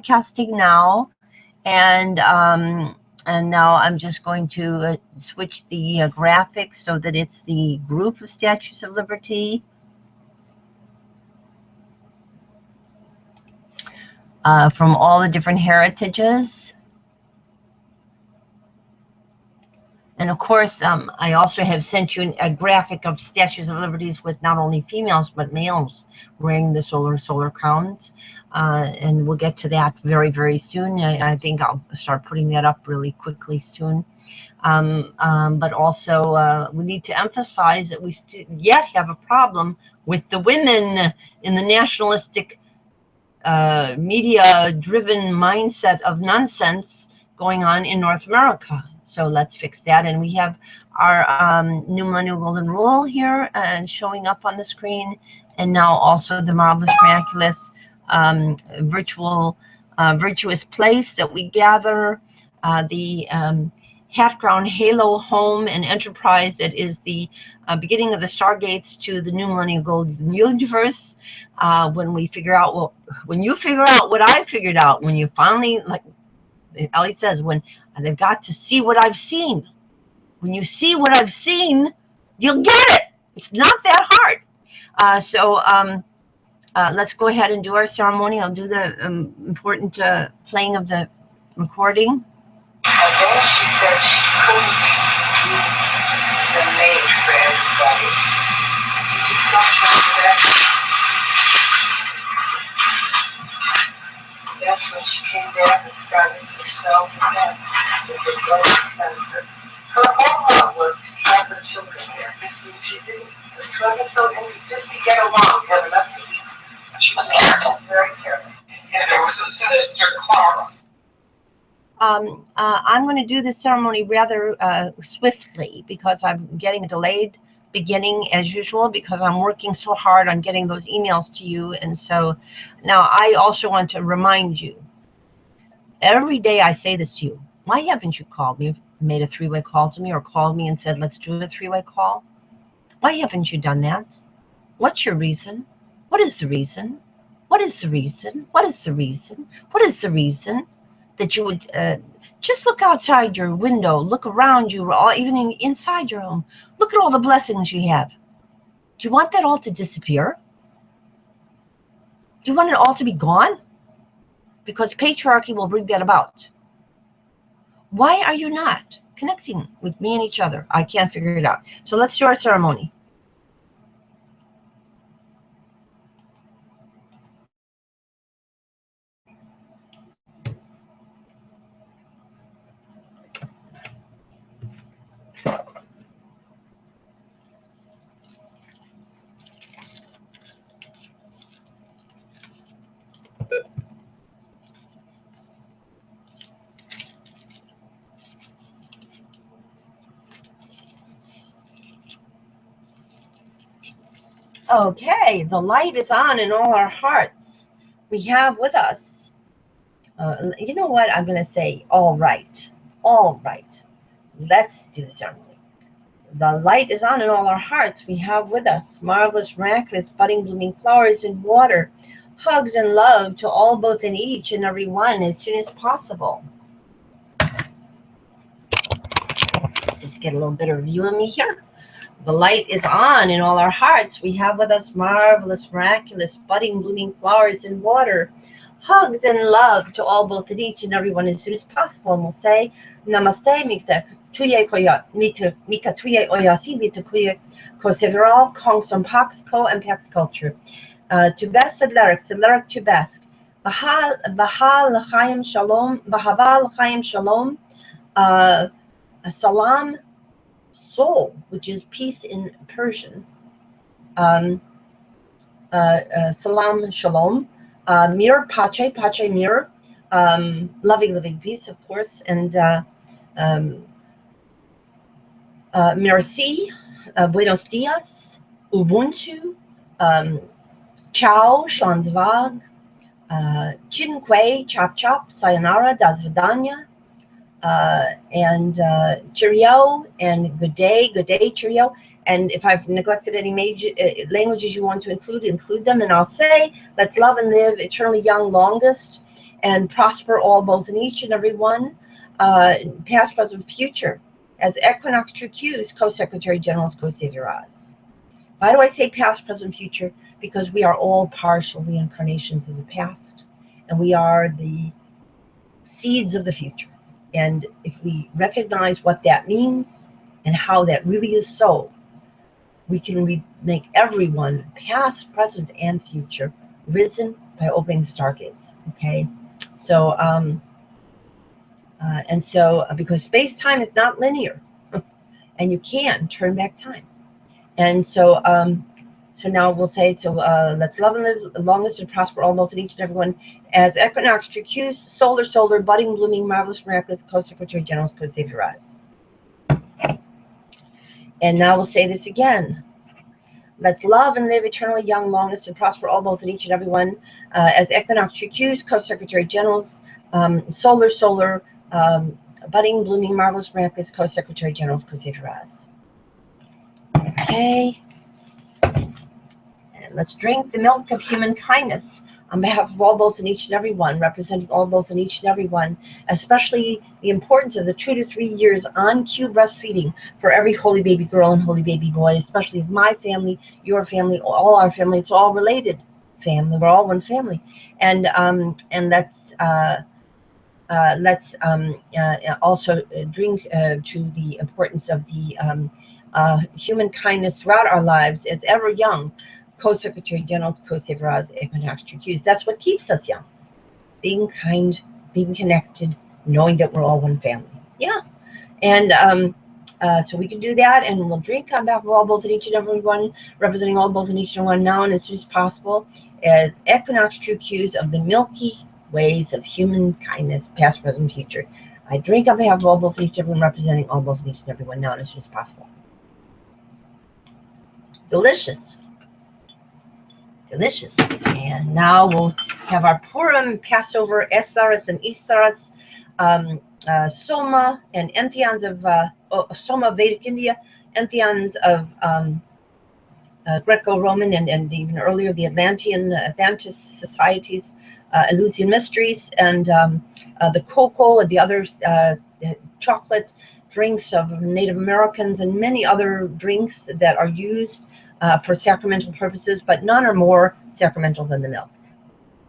broadcasting now, and now I'm just going to switch the graphics so that it's the group of statues of liberty. From all the different heritages. And of course, I also have sent you a graphic of statues of liberties with not only females but males wearing the solar crowns. And we'll get to that very, very soon. I think I'll start putting that up really quickly soon. But also, we need to emphasize that we yet have a problem with the women in the nationalistic media-driven mindset of nonsense going on in North America. So let's fix that. And we have our New Millennial Golden Rule here and showing up on the screen. And now also the marvelous, miraculous, virtuous place that we gather, the hat crown halo home and enterprise that is the beginning of the stargates to the New Millennial Golden Universe. When we figure out, well, when you figure out what I figured out, when you finally, like Ellie says, when they've got to see what I've seen. When you see what I've seen, you'll get it. It's not that hard. So let's go ahead and do our ceremony. I'll do the important playing of the recording. And then she said she couldn't do the name for everybody. Did you come to that? That's when she came back and started to spell the net with the blood sensor. Her whole love was to have her children there. That's what she did. So just to get along, have enough to eat. She was careful, very careful. And there was a sister, Clara. I'm going to do the ceremony rather swiftly because I'm getting a delayed beginning as usual because I'm working so hard on getting those emails to you. And so now I also want to remind you, every day I say this to you, why haven't you called me, made a three-way call to me, or called me and said, let's do a three-way call? Why haven't you done that? What's your reason? What is the reason? What is the reason? What is the reason? What is the reason that you would just look outside your window, look around you, or even inside your home. Look at all the blessings you have. Do you want that all to disappear? Do you want it all to be gone? Because patriarchy will bring that about. Why are you not connecting with me and each other? I can't figure it out. So let's do our ceremony. Okay, the light is on in all our hearts. We have with us, you know what, I'm going to say, all right, let's do the ceremony. The light is on in all our hearts. We have with us marvelous, miraculous, budding, blooming flowers in water. Hugs and love to all, both and each and every one as soon as possible. Just get a little bit of view of me here. The light is on in all our hearts. We have with us marvelous, miraculous, budding, blooming flowers in water. Hugs and love to all, both and each and every one as soon as possible. And we'll say, Namaste, Mika Tuye Oyasi, Mita Kuye Koseveral, Kong Som Pax, Ko and Pax Culture. Tubes Sedlerik Tubesk. Bahal Chaim Shalom, Bahaval Chaim Shalom, Salam Soul, which is peace in Persian. Salam Shalom. Mir Pache, Pache Mir. Loving peace, of course. And Merci, Buenos Dias, Ubuntu, Ciao, Shansvag, Jinkwe, Chop Chop, Sayonara, Das Vidanya. And cheerio and good day, cheerio. And if I've neglected any major languages you want to include them. And I'll say, let's love and live eternally young, longest. and prosper all, both in each and every one, past, present, future, as Equinox True Q's Co-Secretary General's Co-Savior Oz. Why do I say past, present, future? Because we are all partial reincarnations of the past, and we are the seeds of the future. And if we recognize what that means and how that really is so, we can make everyone, past, present, and future, risen by opening the stargates. Okay, so because space-time is not linear, and you can turn back time, and so now we'll say, let's love and live longest and prosper all, both in each and every one, as Equinox True Q's solar, budding, blooming, marvelous, miraculous, Co-Secretary General's Co-Savior Oz. And now we'll say this again. Let's love and live eternally young, longest, and prosper all, both in each and every one, as Equinox True Q's Co-Secretary General's solar, budding, blooming, marvelous, miraculous, Co-Secretary General's Co-Savior Oz. Okay. And let's drink the milk of human kindness on behalf of all, both in each and every one, representing all, both in each and every one, especially the importance of the 2 to 3 years on cue breastfeeding for every holy baby girl and holy baby boy, especially my family, your family, all our family. It's all related family. We're all one family. And let's also drink to the importance of the human kindness throughout our lives as ever young Co-Secretary General's Co-Savior Oz, Equinox True Q's. That's what keeps us young. Being kind, being connected, knowing that we're all one family. Yeah. And so we can do that, and we'll drink on behalf of all, both in each and every one, representing all, both in each and one now and as soon as possible, as Equinox True Q's of the Milky Ways of human kindness, past, present, future. I drink on behalf of all, both in each and every one, representing all, both in each and every one now and as soon as possible. Delicious. Delicious. And now we'll have our Purim, Passover, Earthsz and Eastterods, Soma and Entheons of Soma Vedic India, Entheons of Greco-Roman and even earlier the Atlantis societies, Eleusinian mysteries, and the cocoa and the other chocolate drinks of Native Americans, and many other drinks that are used for sacramental purposes, but none are more sacramental than the milk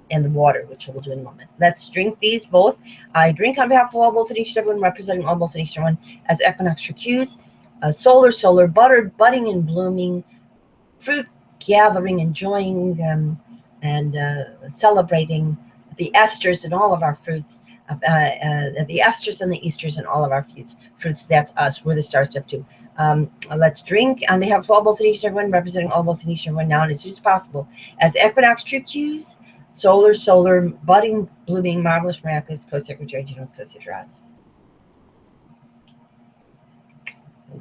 and the water, which we'll do in a moment. Let's drink these both. I drink on behalf of all, both in each and every one, representing all, both in each and every one, as Equinox True Q's, solar, buttered, budding and blooming, fruit gathering, enjoying and celebrating the esters in all of our fruits, the esters and the Easters in all of our fruits. That's us. We're the star step 2. Let's drink on behalf of all, both in each and every one, representing all, both in each and every one now and as soon as possible, as Equinox True Q's solar, budding, blooming, marvelous, miraculous, Co-Secretary General's Co-Savior Oz.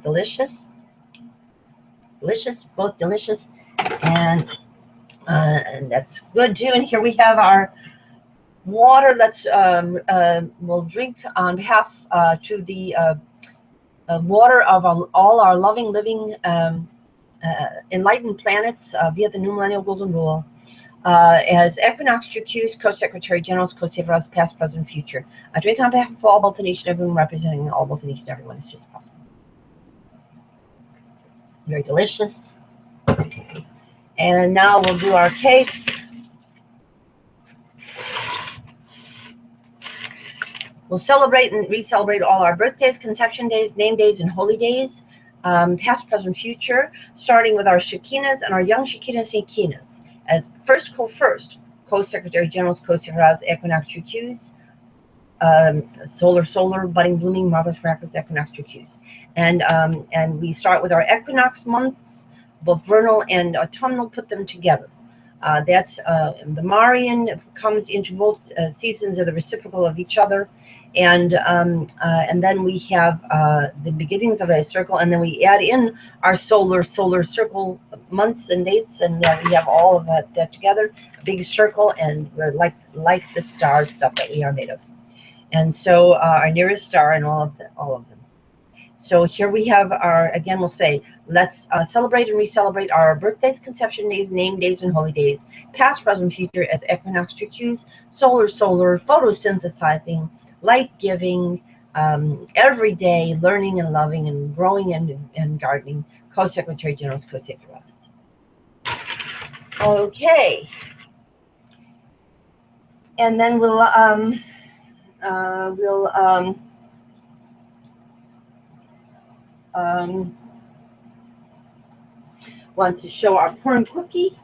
Delicious. Delicious, both delicious, and that's good too. And here we have our water. Let's we'll drink on behalf to the water of all our loving, living, enlightened planets via the New Millennial Golden Rule, as Equinox True Q's Co-Secretary General's Co-Savior Oz, past, present, future. I drink on behalf of all, both in each and every one, representing all, both in each and every one as just possible. Very delicious. And now we'll do our cakes. We'll celebrate and re-celebrate all our birthdays, conception days, name days, and holy days, past, present, future, starting with our Shekinahs and our young Shekinahs and Shekinahs, as first Co-Secretary General's Co-Savior Oz, Equinox True Q's, solar, budding, blooming, marvelous, miraculous, Equinox True Q's. And we start with our equinox months, both vernal and autumnal, put them together. That's the Marian comes into both seasons of the reciprocal of each other, and then we have the beginnings of a circle, and then we add in our solar circle months and dates, and we have all of that together, a big circle, and we're like the stars, stuff that we are made of. And so our nearest star and all of them. So here we have our, again, we'll say, let's celebrate and re-celebrate our birthdays, conception days, name days, and holy days, past, present, future, as equinoctial cues, solar, photosynthesizing, light-giving, every day, learning and loving and growing and gardening, Co-Secretary General's Co-Secretary. Okay. And then we'll want to show our Purim cookie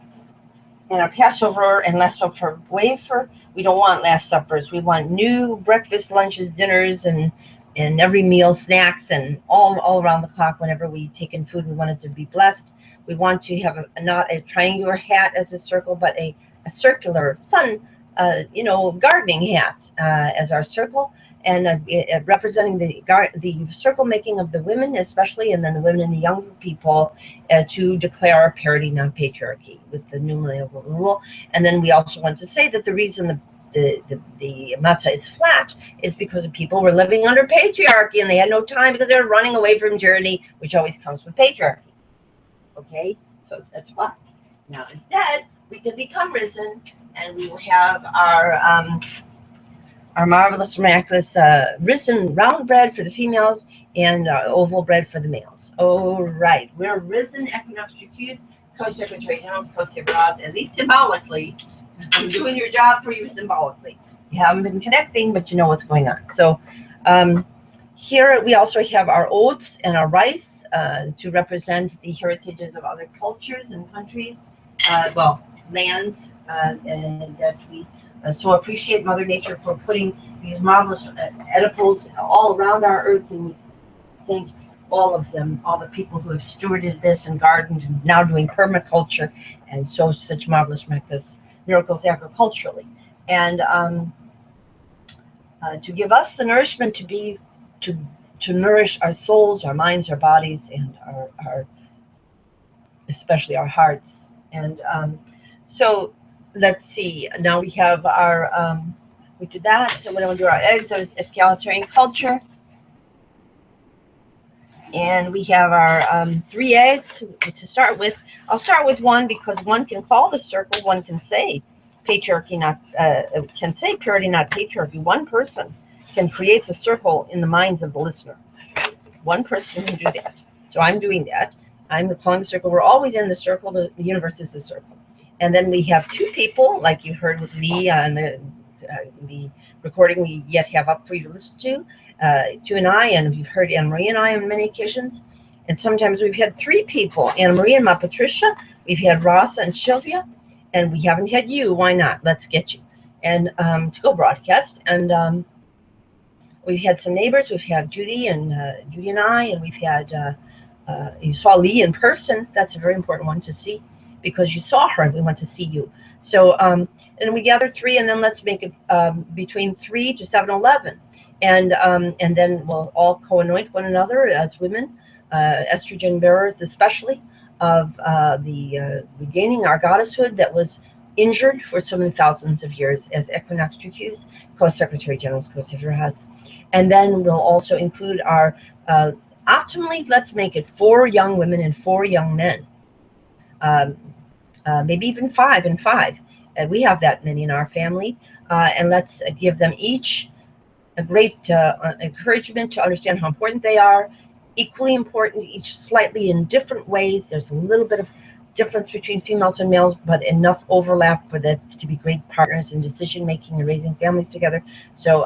and our Passover and Last Supper wafer. We don't want Last Suppers. We want new breakfast, lunches, dinners, and every meal, snacks, and all around the clock. Whenever we take in food, we want it to be blessed. We want to have not a triangular hat as a circle, but a circular sun, gardening hat as our circle, and representing the circle making of the women especially, and then the women and the younger people, to declare our parity, non-patriarchy with the new millennial rule. And then we also want to say that the reason the matzah is flat is because the people were living under patriarchy and they had no time because they were running away from tyranny, which always comes with patriarchy. Okay, so that's why. Now instead, we can become risen, and we will have our marvelous, miraculous risen round bread for the females and oval bread for the males. All right, we're risen equinoctial cues, Co-Secretary Generals, Co-Secretaries, at least symbolically. I'm doing your job for you symbolically. You haven't been connecting, but you know what's going on. So here we also have our oats and our rice to represent the heritages of other cultures and countries, lands, and that we so appreciate Mother Nature for putting these marvelous edibles all around our earth, and we thank all of them, all the people who have stewarded this and gardened and now doing permaculture and so such marvelous miracles agriculturally, and to give us the nourishment to nourish our souls, our minds, our bodies, and our especially our hearts. And so let's see. Now we have our we did that. So we're going to do our eggs of egalitarian culture, and we have our 3 eggs to start with. I'll start with one because one can call the circle. One can say patriarchy, not can say purity, not patriarchy. One person can create the circle in the minds of the listener. One person can do that. So I'm doing that. I'm calling the circle. We're always in the circle. The universe is the circle. And then we have 2 people, like you heard with me on the recording we yet have up for you to listen to, 2 and I, and you've heard Anna Marie and I on many occasions. And sometimes we've had 3 people, Anna Marie and Ma Patricia. We've had Rosa and Sylvia, and we haven't had you. Why not? Let's get you. And to go broadcast. And we've had some neighbors. We've had Judy and I, and we've had, you saw Lee in person. That's a very important one to see because you saw her and we want to see you. So, and we gather 3, and then let's make it between 3 to 7-11. And then we'll all co-anoint one another as women, estrogen bearers especially, of regaining our goddesshood that was injured for so many thousands of years as equinoctial cues, Co-Secretary General's Co-Secretary. And then we'll also include our, optimally, let's make it 4 young women and 4 young men. Maybe even 5 and 5. And we have that many in our family. And let's give them each a great encouragement to understand how important they are, equally important, each slightly in different ways. There's a little bit of difference between females and males, but enough overlap for that to be great partners in decision making and raising families together. So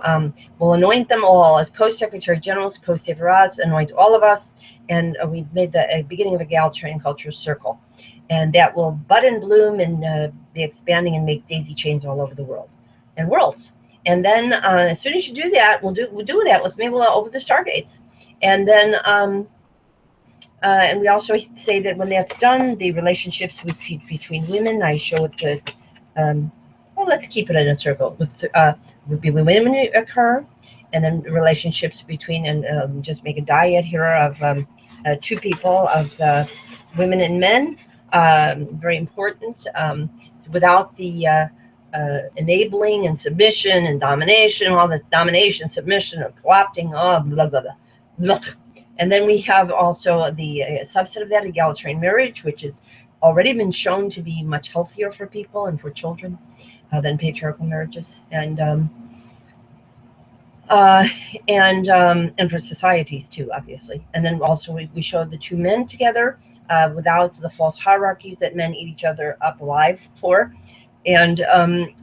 we'll anoint them all as Co-Secretary Generals, Co-Secretaries, anoint all of us, and we've made the beginning of a egalitarian culture circle, and that will bud and bloom and be expanding and make daisy chains all over the world and worlds. And then as soon as you do that, we'll do that with me. We'll open the stargates, and then and we also say that when that's done, the relationships between women, I show it the, well, let's keep it in a circle. Would be when women occur, and then the relationships between, and just make a dyad here of 2 people, of women and men, very important. Without the enabling and submission and domination, all the domination, submission, or co-opting, blah, blah, blah. And then we have also the subset of that, egalitarian marriage, which has already been shown to be much healthier for people and for children than patriarchal marriages, and for societies too, obviously. And then also we showed the two men together without the false hierarchies that men eat each other up alive for. And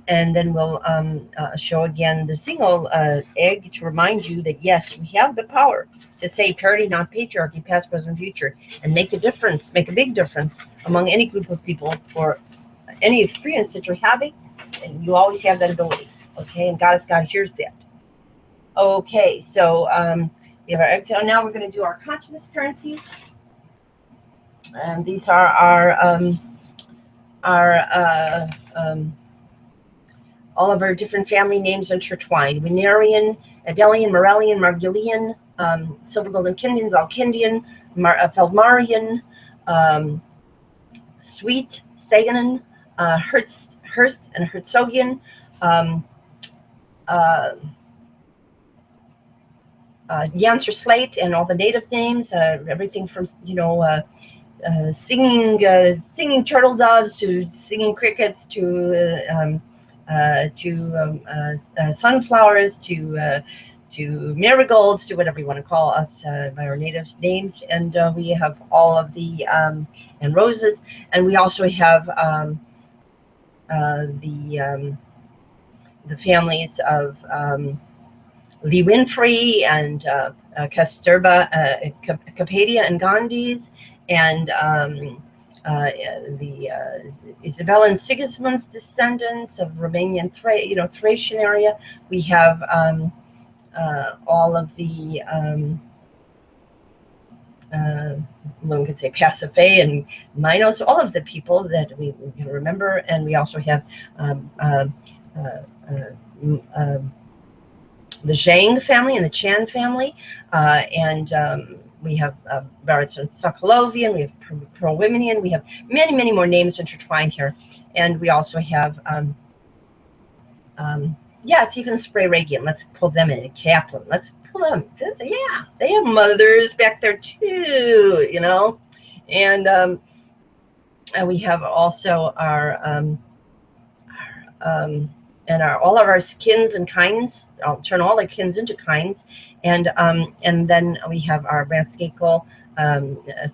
then we'll show again the single egg to remind you that yes, we have the power to say parity, not patriarchy, past, present, future, and make a difference, make a big difference among any group of people for any experience that you're having. And you always have that ability, okay? And God hears that. Okay, so we have our exhale. Now we're going to do our consciousness currencies. And these are all of our different family names intertwined. Venerian, Adelian, Morellian, Margulian, Silver Golden Kindian, Zalkindian, Feldmarian, Sweet, Saganin, Hearst and Herzogian, Janser Slate, and all the native names, everything from, you know, singing turtle doves to singing crickets to sunflowers to marigolds, to whatever you want to call us by our native names. And we have all of the and roses, and we also have the families of Lee Winfrey and Kasturba, Kapadia and Gandhis, and the Isabella and Sigismund's descendants of Romanian, Thracian area. We have all of the one could say Pasiphae and Minos, all of the people that we can remember. And we also have the Zhang family and the Chan family, and we have Barats and Sokolovian, we have Pro-Womanian, we have many, many more names intertwined here. And we also have, yeah, it's even Spray-Regian. Let's pull them in. Kaplan, let's pull them. Yeah, they have mothers back there too, you know. And we have also our, all of our skins and kinds. I'll turn all the kins into kinds, and then we have our Branskakel,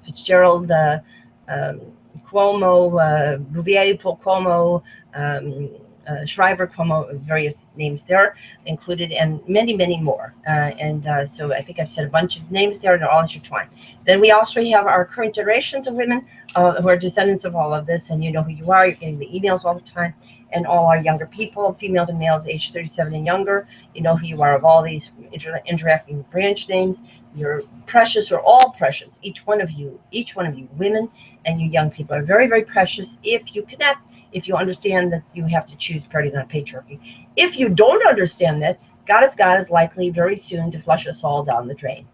Fitzgerald, Cuomo, Bouvier, Cuomo, Shriver, Cuomo, various names there included, and many, many more. So I think I've said a bunch of names there, and they're all intertwined. Then we also have our current generations of women who are descendants of all of this, and you know who you are. You're getting the emails all the time. And all our younger people, females and males aged 37 and younger, you know who you are of all these interacting branch names. You're precious, or all precious. Each one of you, women and you young people, are very, very precious if you connect, if you understand that you have to choose parity, not patriarchy. If you don't understand that, God is likely very soon to flush us all down the drain.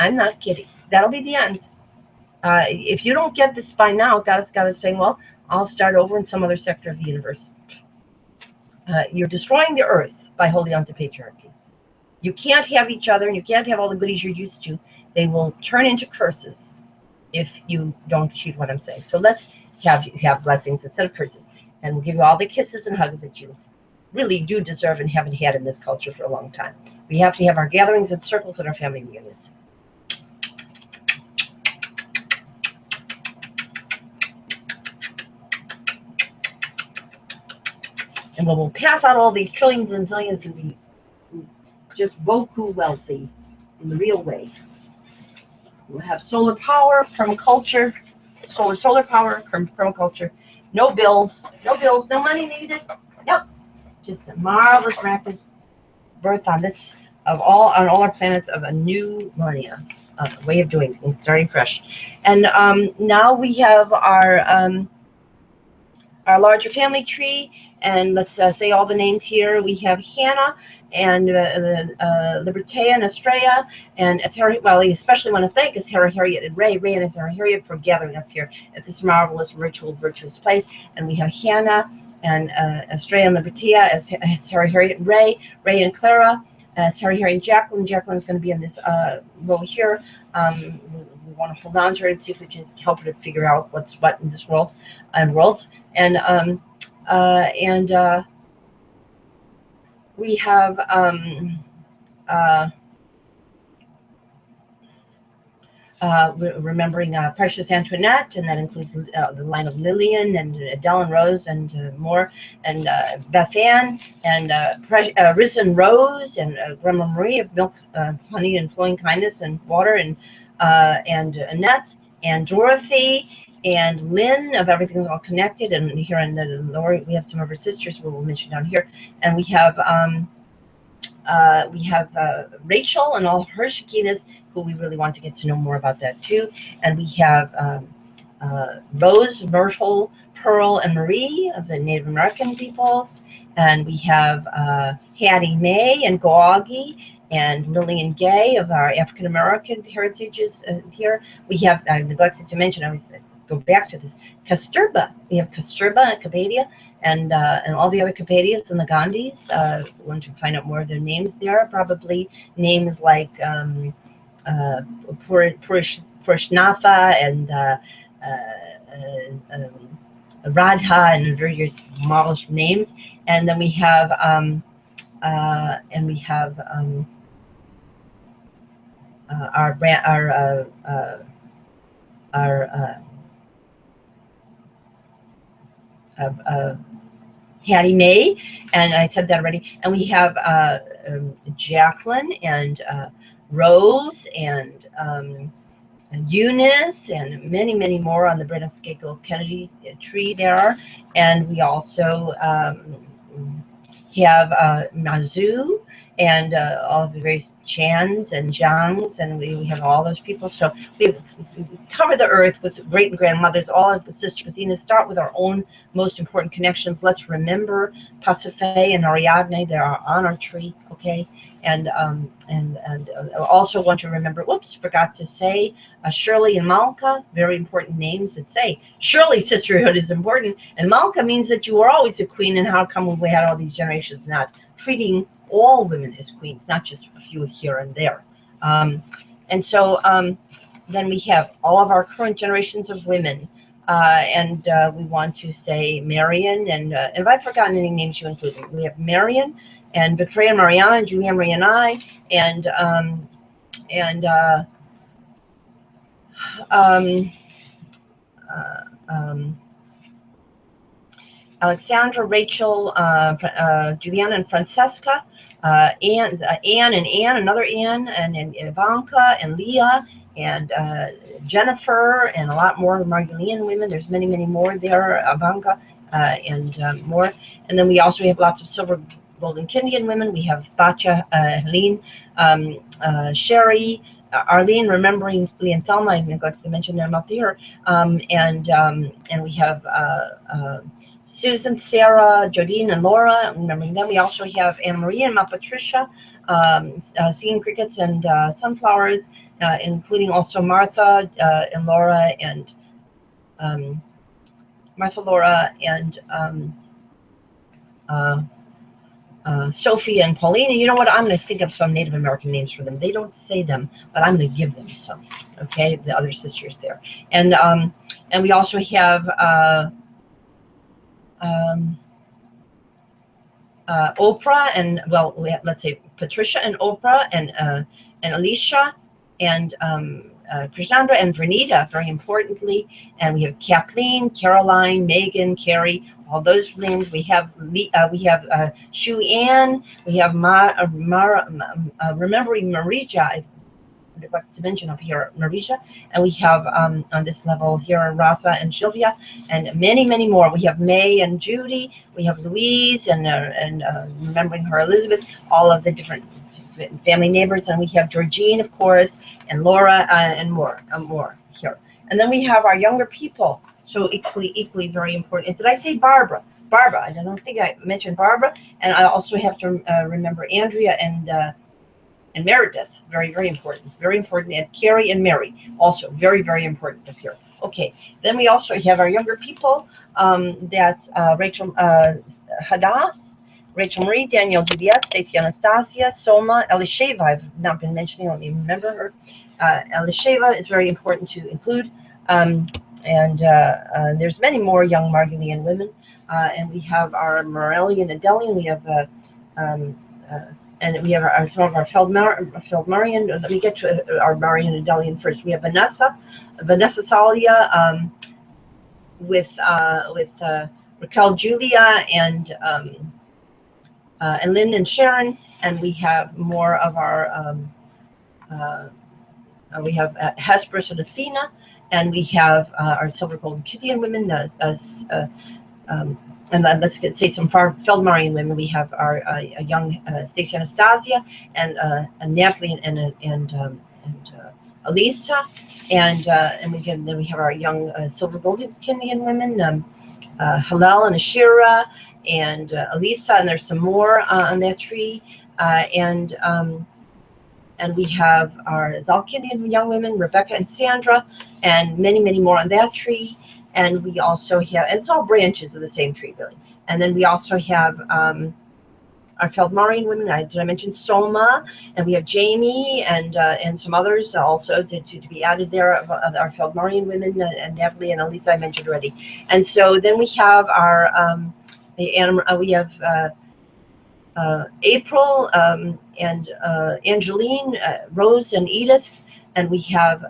I'm not kidding. That'll be the end. If you don't get this by now, God is saying, well, I'll start over in some other sector of the universe. You're destroying the earth by holding on to patriarchy. You can't have each other, and you can't have all the goodies you're used to. They will turn into curses if you don't heed what I'm saying. So let's have blessings instead of curses, and we'll give you all the kisses and hugs that you really do deserve and haven't had in this culture for a long time. We have to have our gatherings and circles and our family reunions. And we'll pass out all these trillions and zillions and be just boku wealthy in the real way. We'll have solar power, permaculture, solar power, permaculture. No bills, no money needed. Nope. Just a marvelous, miraculous birth on all our planets of a new millennia, way of doing things, starting fresh. And now we have our larger family tree. And let's say all the names here. We have Hannah and Libertea and Estrella, and well, we especially want to thank Sarah, Harriet, and Ray and Sarah, Harriet, for gathering us here at this marvelous, ritual, virtuous place. And we have Hannah and Estrella and Libertea as Sarah, Harriet, and Ray and Clara, Sorry, here, and Jacqueline. Jacqueline's going to be in this row here. We want to hold on to her and see if we can help her to figure out what's what in this world and worlds. And we have remembering Precious Antoinette, and that includes the line of Lillian and Adele and Rose and more, and Beth Ann and Risen Rose and Grandma Marie of Milk, Honey and Flowing Kindness and Water, and Annette and Dorothy and Lynn of Everything's All Connected, and here in the lower we have some of her sisters who we'll mention down here, and we have Rachel and all her Shekinahs, who we really want to get to know more about that too. And we have Rose, Myrtle, Pearl, and Marie of the Native American peoples. And we have Hattie Mae and Goagi and Lillian Gay of our African American heritages here. We have, I neglected to mention, I always go back to this, Kasturba. We have Kasturba and Kapadia, and all the other Kapadias and the Gandhis. Want to find out more of their names there. Probably names like Purishnatha and Radha and various marvelous names. And then we have Hattie Mae, and I said that already. And we have Jacqueline and Rose and Eunice and many, many more on the Brennan Scagle Kennedy tree there. And we also have Mazu and all of the various Chans and Zhangs, and we have all those people. So we cover the earth with great and grandmothers, all of the sister Christinas. Start with our own most important connections. Let's remember Pasife and Ariadne. They are on our tree, okay? And also want to remember, whoops, forgot to say, Shirley and Malka, very important names that say Shirley sisterhood is important, and Malka means that you were always a queen, and how come we had all these generations not treating all women as queens, not just a few here and there. And so then we have all of our current generations of women, and we want to say Marion, and if I've forgotten any names, you include them. We have Marion and Victoria Mariana and Julia Marie and I, and Alexandra, Rachel, Juliana and Francesca, Anne and Anne, another Anne, and Ivanka and Leah and Jennifer, and a lot more Margolian women. There's many, many more there, Ivanka and more. And then we also have lots of silver golden Kindian women. We have Bacha, Helene, Sherry, Arlene, remembering Lee and Thelma. I neglected to mention them up there. And we have Susan, Sarah, Jodine, and Laura, remembering them. We also have Anna Maria and Ma Patricia, singing crickets and sunflowers, including also Martha and Laura, and Martha, Laura, and Sophie and Paulina. You know what? I'm going to think of some Native American names for them. They don't say them, but I'm going to give them some. Okay, the other sisters there, and we also have Oprah and, well, let's say Patricia and Oprah and Alicia and Krishnandra and Vernita, very importantly. And we have Kathleen, Caroline, Megan, Carrie, all those names. We have Shu Ann. We have remembering Marija. I forgot to mention up here Marija, and we have on this level here Rasa and Sylvia, and many, many more. We have May and Judy. We have Louise and remembering her Elizabeth. All of the different family neighbors, and we have Georgine, of course, and Laura, and more here. And then we have our younger people, so equally very important. And did I say Barbara? Barbara, I don't think I mentioned Barbara. And I also have to remember Andrea and Meredith, very, very important, and Carrie and Mary, also very, very important up here. Okay, then we also have our younger people, that's Rachel Hadass, Rachel Marie, Danielle DBS, Stacey Anastasia, Soma, Elisheva. I've not been mentioning, let me remember her. Elisheva is very important to include. There's many more young Margolian women. And we have our Morellian and Adelian. We have and we have some of our Feldmarian. Let me get to our Marian and Adelian first. We have Vanessa Salia, with Raquel Julia and Lynn and Sharon, and we have more of our we have Hesperus and Athena, and we have our Silver Golden Kittian women, and then let's say some Feldmarian women. We have our young Stacey Anastasia and Natalie and Elisa, and then we have our young Silver Golden Kittian women, Hillel and Ashira and Elisa, and there's some more on that tree, and we have our Zalkinian young women, Rebecca and Sandra, and many more on that tree. And we also have, and it's all branches of the same tree, really. And then we also have our Feldmarian women. Did I mention Soma? And we have Jamie and some others also to be added there of our Feldmarian women, and Natalie and Elisa I mentioned already. And so then we have our we have April and Angeline, Rose and Edith, and we have.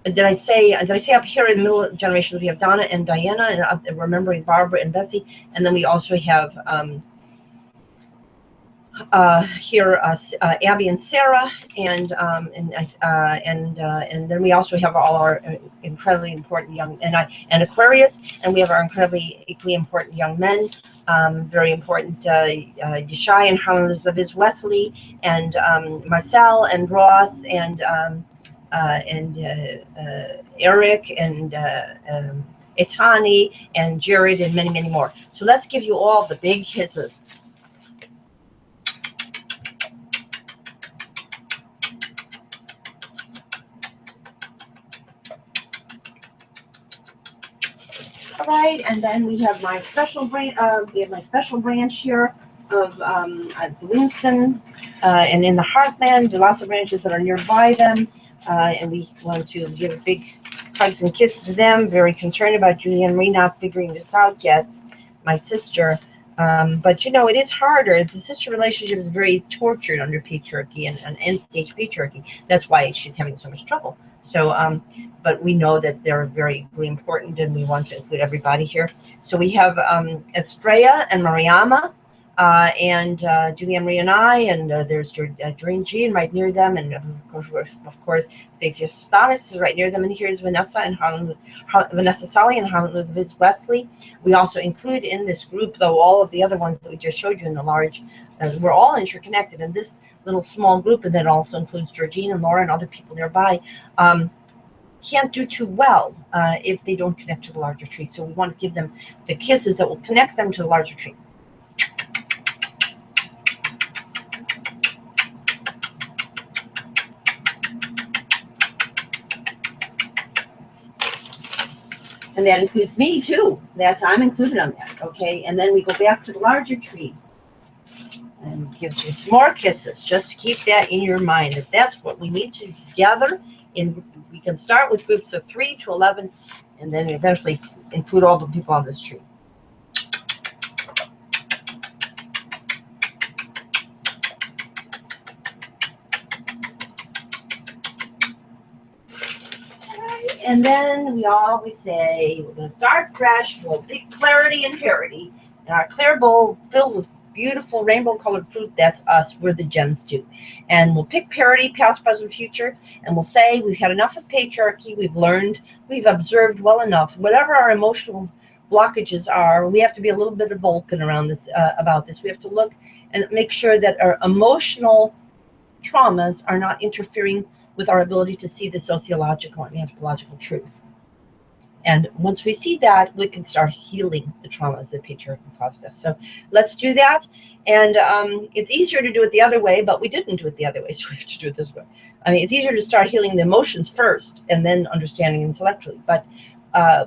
Did I say up here in the middle generations we have Donna and Diana, and remembering Barbara and Bessie, and then we also have here Abby and Sarah, and then we also have all our incredibly important young and Aquarius, and we have our incredibly equally important young men, very important Yeshai and Harlan Elizabeth Wesley, and Marcel and Ross and Eric and Etani and Jared and many more. So let's give you all the big hisses. All right, and then we have my special branch. We have my special branch here of Winston, and in the Heartland, there are lots of branches that are nearby them. And we want to give a big hugs and kisses to them. Very concerned about Julianne Marie not figuring this out yet, my sister. But you know, it is harder. The sister relationship is very tortured under patriarchy and end-stage patriarchy. That's why she's having so much trouble. So, but we know that they're very important, and we want to include everybody here. So we have Estrella and Mariama, and Julianne Marie and I, and there's Doreen Jean right near them, and of course Stacey Stanis is right near them, and here's Vanessa and Vanessa Sally and Harlan Elizabeth Wesley. We also include in this group, though, all of the other ones that we just showed you in the large. We're all interconnected in this little small group, and that also includes Georgine and Laura and other people nearby. Can't do too well if they don't connect to the larger tree. So we want to give them the kisses that will connect them to the larger tree. And that includes me too. I'm included on that. Okay, and then we go back to the larger tree and gives you some more kisses. Just keep that in your mind, that that's what we need to gather in. We can start with groups of 3 to 11, and then eventually include all the people on this tree. And then we always say we're going to start fresh, we'll big clarity and parity, and our clear bowl filled with beautiful rainbow-colored fruit. That's us. We're the gems do. And we'll pick parity, past, present, future, and we'll say we've had enough of patriarchy. We've learned, we've observed well enough. Whatever our emotional blockages are, we have to be a little bit of Vulcan around this. About this, we have to look and make sure that our emotional traumas are not interfering with our ability to see the sociological and anthropological truth. And once we see that, we can start healing the traumas that patriarchy caused us. So let's do that. And it's easier to do it the other way, but we didn't do it the other way, so we have to do it this way. I mean, it's easier to start healing the emotions first and then understanding intellectually. But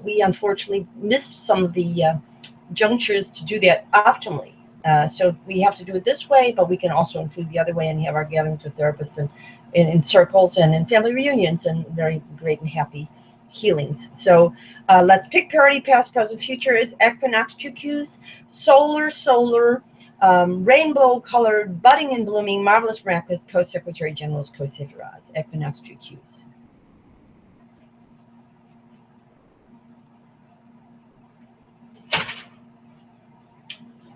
we unfortunately missed some of the junctures to do that optimally. So we have to do it this way, but we can also include the other way and have our gatherings with therapists and in circles and in family reunions and very great and happy healings. So let's pick parity, past, present, future is equinox true cues, solar, rainbow colored, budding and blooming, marvelous, miraculous, co-secretary generals, co-sideras, equinox true cues.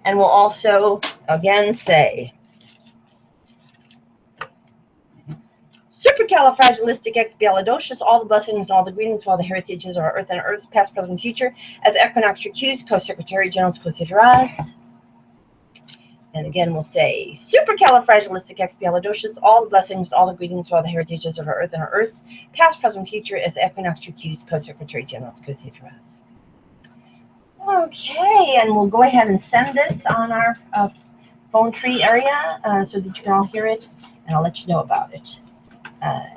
And we'll also, again, say supercalifragilisticexpialidocious, all the blessings and all the greetings of all the heritages of our earth and earth's past, present, future, as equinox true cues, co-secretary generals, co-sideras. And again, we'll say supercalifragilisticexpialidocious, all the blessings and all the greetings of all the heritages of our earth and our earth's past, present, future, as equinox true cues, co-secretary generals, co-sideras. Okay, and we'll go ahead and send this on our phone tree area so that you can all hear it, and I'll let you know about it.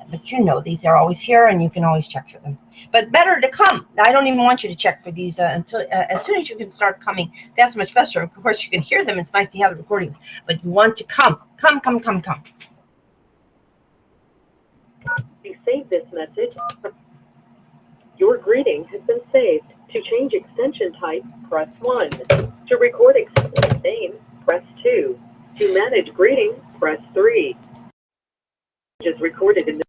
But you know, these are always here, and you can always check for them. But better to come. I don't even want you to check for these until as soon as you can start coming. That's much better. Of course, you can hear them. It's nice to have the recordings, but you want to come. You save this message. Your greeting has been saved. To change extension type, press 1. To record extension name, press 2. To manage greeting, press 3. Is recorded in